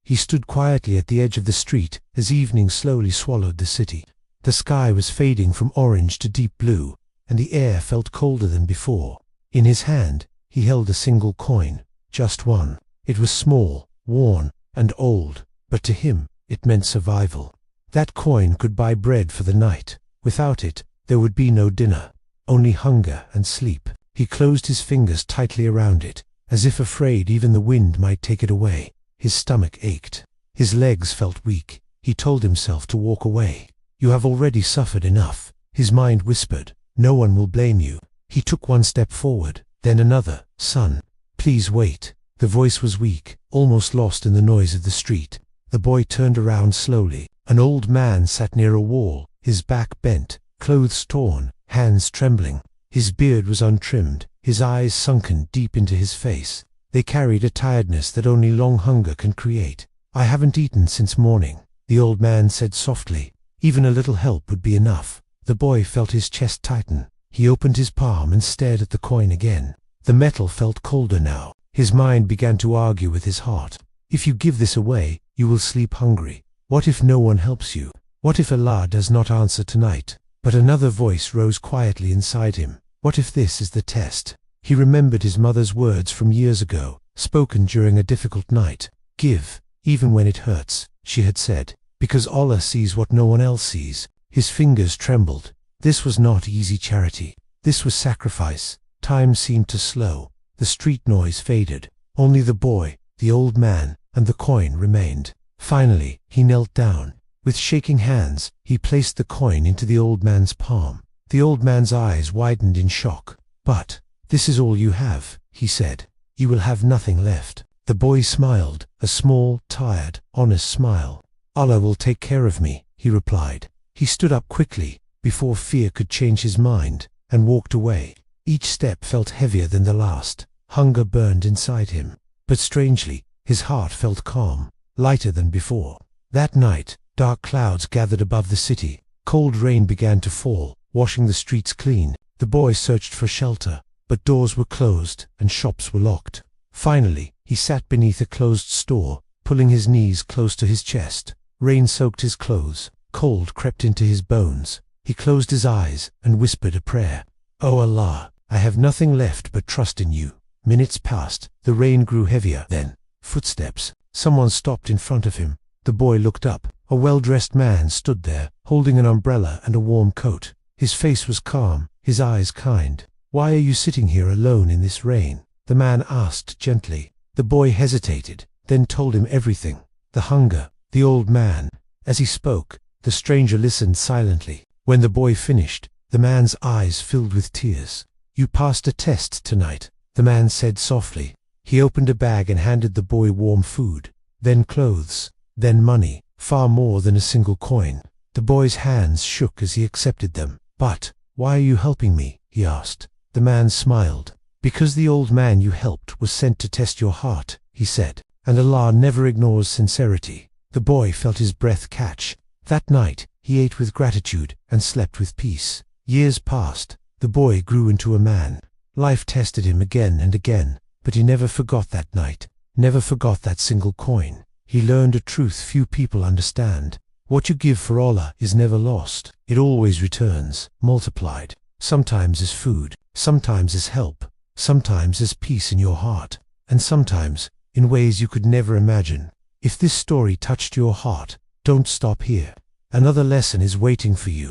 He stood quietly at the edge of the street as evening slowly swallowed the city. The sky was fading from orange to deep blue, and the air felt colder than before. In his hand, he held a single coin, just one. It was small, worn, and old, but to him, it meant survival. That coin could buy bread for the night. Without it, there would be no dinner, only hunger and sleep. He closed his fingers tightly around it, as if afraid even the wind might take it away. His stomach ached. His legs felt weak. He told himself to walk away. "You have already suffered enough," his mind whispered. "No one will blame you." He took one step forward, then another. "Son, please wait." The voice was weak, almost lost in the noise of the street. The boy turned around slowly. An old man sat near a wall, his back bent, clothes torn, hands trembling. His beard was untrimmed, his eyes sunken deep into his face. They carried a tiredness that only long hunger can create. "I haven't eaten since morning," the old man said softly. "Even a little help would be enough." The boy felt his chest tighten. He opened his palm and stared at the coin again. The metal felt colder now. His mind began to argue with his heart. "If you give this away, you will sleep hungry. What if no one helps you? What if Allah does not answer tonight?" But another voice rose quietly inside him. "What if this is the test?" He remembered his mother's words from years ago, spoken during a difficult night. "Give, even when it hurts," she had said, "because Allah sees what no one else sees." His fingers trembled. This was not easy charity. This was sacrifice. Time seemed to slow. The street noise faded. Only the boy, the old man, and the coin remained. Finally, he knelt down. With shaking hands, he placed the coin into the old man's palm. The old man's eyes widened in shock. "But this is all you have," he said. "You will have nothing left." The boy smiled, a small, tired, honest smile. "Allah will take care of me," he replied. He stood up quickly, before fear could change his mind, and walked away. Each step felt heavier than the last. Hunger burned inside him. But strangely, his heart felt calm, lighter than before. That night, dark clouds gathered above the city. Cold rain began to fall, washing the streets clean. The boy searched for shelter, but doors were closed and shops were locked. Finally, he sat beneath a closed store, pulling his knees close to his chest. Rain soaked his clothes. Cold crept into his bones. He closed his eyes and whispered a prayer. "O Allah, I have nothing left but trust in you." Minutes passed. The rain grew heavier. Then, footsteps. Someone stopped in front of him. The boy looked up. A well-dressed man stood there, holding an umbrella and a warm coat. His face was calm, his eyes kind. "Why are you sitting here alone in this rain?" the man asked gently. The boy hesitated, then told him everything. The hunger, the old man. As he spoke, the stranger listened silently. When the boy finished, the man's eyes filled with tears. "You passed a test tonight," the man said softly. He opened a bag and handed the boy warm food, then clothes, then money, far more than a single coin. The boy's hands shook as he accepted them. "But why are you helping me?" he asked. The man smiled. "Because the old man you helped was sent to test your heart," he said, "and Allah never ignores sincerity." The boy felt his breath catch. That night, he ate with gratitude and slept with peace. Years passed. The boy grew into a man. Life tested him again and again, but he never forgot that night, never forgot that single coin. He learned a truth few people understand. What you give for Allah is never lost. It always returns, multiplied. Sometimes as food, sometimes as help, sometimes as peace in your heart, and sometimes in ways you could never imagine. If this story touched your heart, don't stop here. Another lesson is waiting for you.